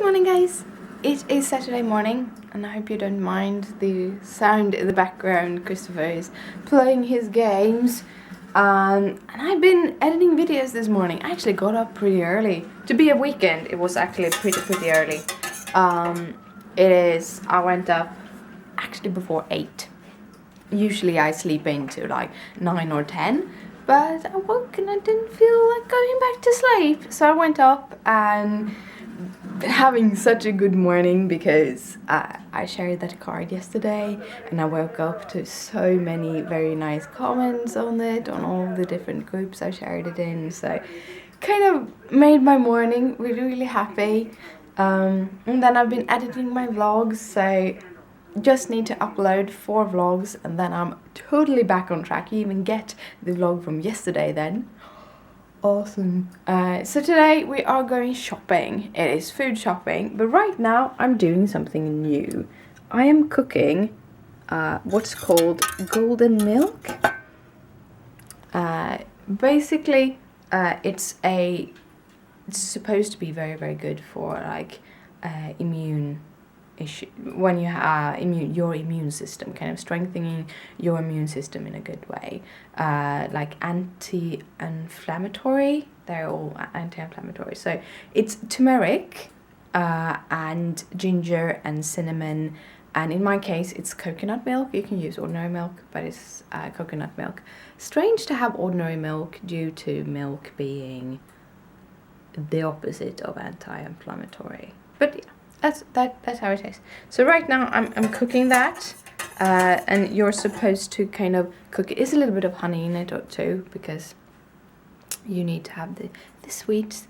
morning, guys. It is Saturday morning, and I hope you don't mind the sound in the background. Christopher is playing his games, and I've been editing videos this morning. I actually got up pretty early. To be a weekend, it was actually pretty early. I went up actually before 8. Usually I sleep into like 9 or 10, but I woke and I didn't feel like going back to sleep. So I went up and having such a good morning because I shared that card yesterday and I woke up to so many very nice comments on it, on all the different groups I shared it in. So kind of made my morning really happy. And then I've been editing my vlogs, so just need to upload 4 vlogs and then I'm totally back on track. You even get the vlog from yesterday then. Awesome. So today we are going shopping. It is food shopping, but right now I'm doing something new. I am cooking what's called golden milk. Basically, it's supposed to be very good for like immune issue when you have your immune system, kind of strengthening your immune system in a good way, like anti-inflammatory. They're all anti-inflammatory. So it's turmeric and ginger and cinnamon, and in my case it's coconut milk. You can use ordinary milk, but it's coconut milk. Strange to have ordinary milk due to milk being the opposite of anti-inflammatory, but yeah. That's how it is. So right now I'm cooking that, and you're supposed to kind of cook it. There's a little bit of honey in it too, because you need to have the sweets.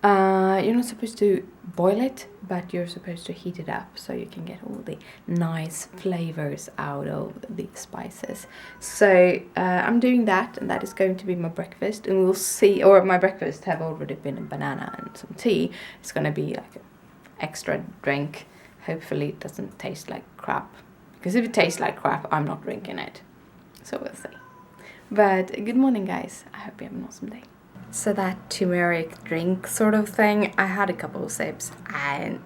You're not supposed to boil it, but you're supposed to heat it up so you can get all the nice flavors out of the spices. So I'm doing that, and that is going to be my breakfast, and we'll see. Or my breakfast have already been a banana and some tea. It's gonna be like a extra drink. Hopefully it doesn't taste like crap, because if it tastes like crap I'm not drinking it, so we'll see. But good morning, guys. I hope you have an awesome day. So that turmeric drink sort of thing, I had a couple of sips and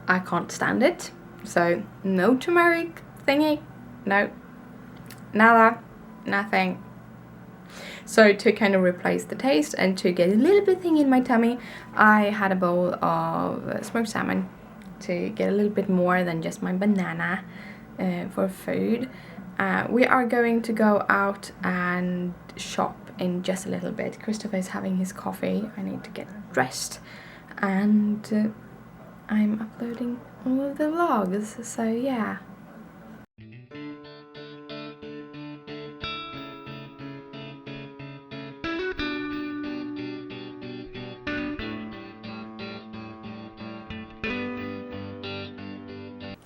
I can't stand it, so no turmeric thingy, no, nada, nothing. So to kind of replace the taste and to get a little bit thing in my tummy, I had a bowl of smoked salmon to get a little bit more than just my banana for food. We are going to go out and shop in just a little bit. Christopher is having his coffee. I need to get dressed, and I'm uploading all of the vlogs, so yeah.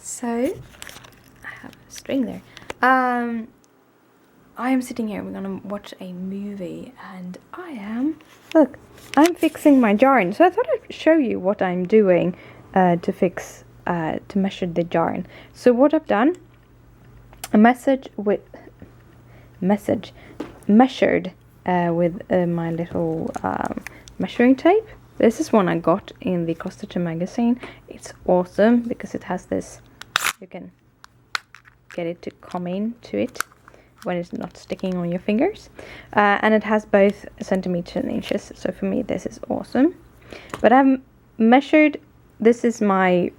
So, I have a string there. I am sitting here, we're gonna watch a movie, and I'm fixing my jarn. So I thought I'd show you what I'm doing to measure the jarn. So what I've done, measured with my little measuring tape. This is one I got in the Costache magazine. It's awesome because it has this, you can get it to come into it when it's not sticking on your fingers, and it has both centimeters and inches, so for me this is awesome. But I've measured, this is where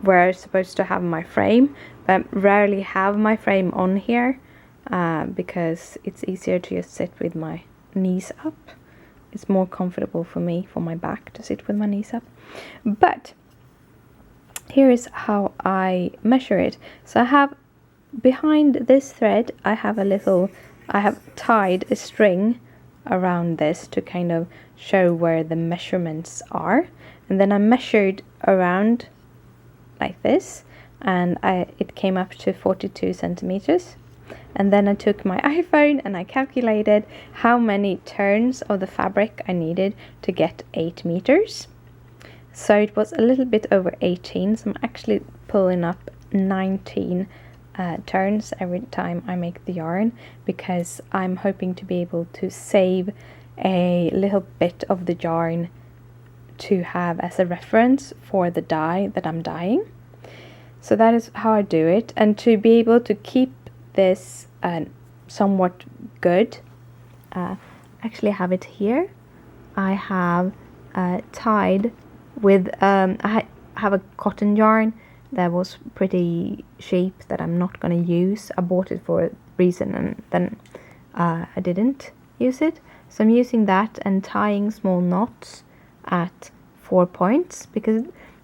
I'm supposed to have my frame, but I rarely have my frame on here because it's easier to just sit with my knees up. It's more comfortable for me, for my back, to sit with my knees up. But here is how I measure it. So I have behind this thread, I have tied a string around this to kind of show where the measurements are. And then I measured around like this, and it came up to 42 centimeters. And then I took my iPhone and I calculated how many turns of the fabric I needed to get 8 meters. So it was a little bit over 18, so I'm actually pulling up 19 turns every time I make the yarn, because I'm hoping to be able to save a little bit of the yarn to have as a reference for the dye that I'm dyeing. So that is how I do it. And to be able to keep this somewhat good, actually I have it here. I have tied with, I have a cotton yarn that was pretty cheap that I'm not going to use. I bought it for a reason and then I didn't use it. So I'm using that and tying small knots at 4 points, because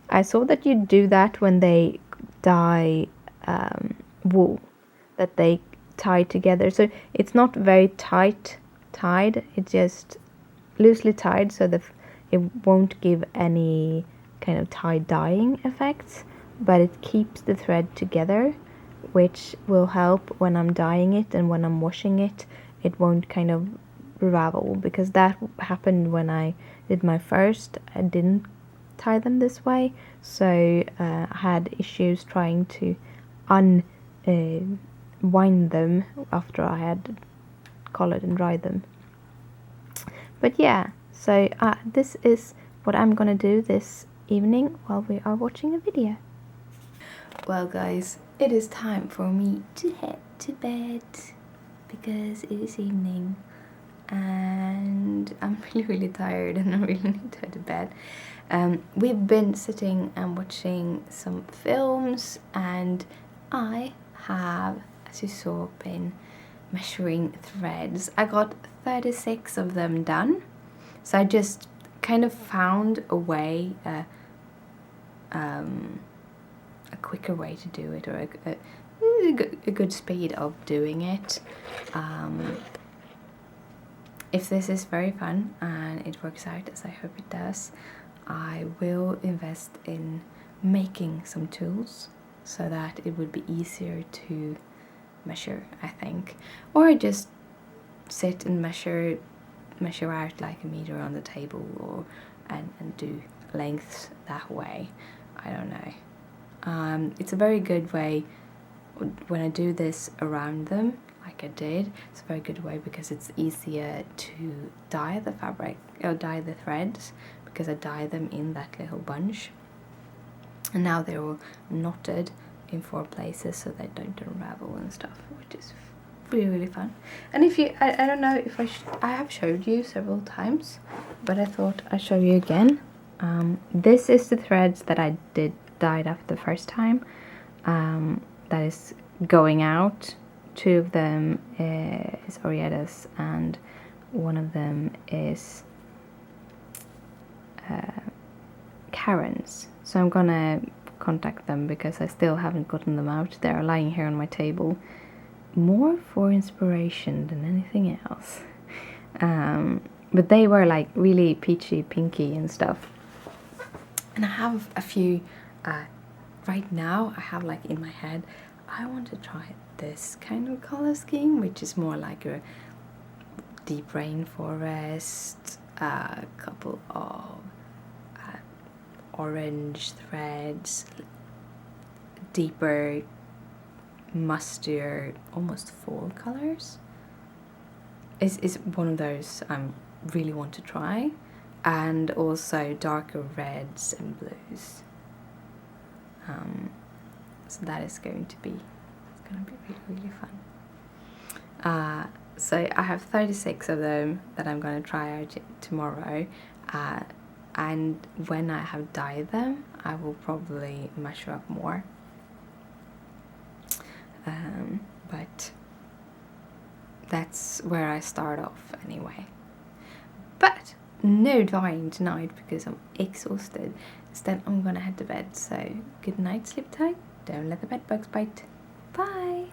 I saw that you do that when they dye wool, that they tie together. So it's not very tight tied, it's just loosely tied so that it won't give any kind of tie-dyeing effects, but it keeps the thread together, which will help when I'm dyeing it, and when I'm washing it, it won't kind of ravel, because that happened when I did my first. I didn't tie them this way, so I had issues trying to wind them after I had colored and dried them. But yeah, so this is what I'm gonna do this evening while we are watching a video. Well guys, it is time for me to head to bed because it is evening and I'm really tired and I really need to go to bed. We've been sitting and watching some films, and I have, as you saw, been measuring threads. I got 36 of them done, so I just kind of found a way, a quicker way to do it, or a good speed of doing it. If this is very fun and it works out as I hope it does, I will invest in making some tools so that it would be easier to measure, I think. Or I just sit and measure out like a meter on the table, or and do lengths that way. I don't know. It's a very good way when I do this around them, like I did. It's a very good way because it's easier to dye the fabric or dye the threads, because I dye them in that little bunch, and now they're all knotted in 4 places so they don't unravel and stuff, which is really fun. And if you, I don't know if I have showed you several times, but I thought I'd show you again. This is the threads that I dyed after the first time. That is going out. 2 of them is Oriedas and one of them is Karen's. So I'm gonna contact them because I still haven't gotten them out. They're lying here on my table, more for inspiration than anything else. But they were like really peachy pinky and stuff, and I have a few right now. I have like in my head, I want to try this kind of color scheme, which is more like a deep rainforest, a couple of orange threads, deeper, mustier, almost fall colors. Is one of those I really want to try, and also darker reds and blues. So that is going to be really fun. So I have 36 of them that I'm going to try out tomorrow, and when I have dyed them I will probably measure up more, but that's where I start off anyway. But no dyeing tonight because I'm exhausted. Instead I'm gonna head to bed, so good night, sleep tight, don't let the bed bugs bite. Bye!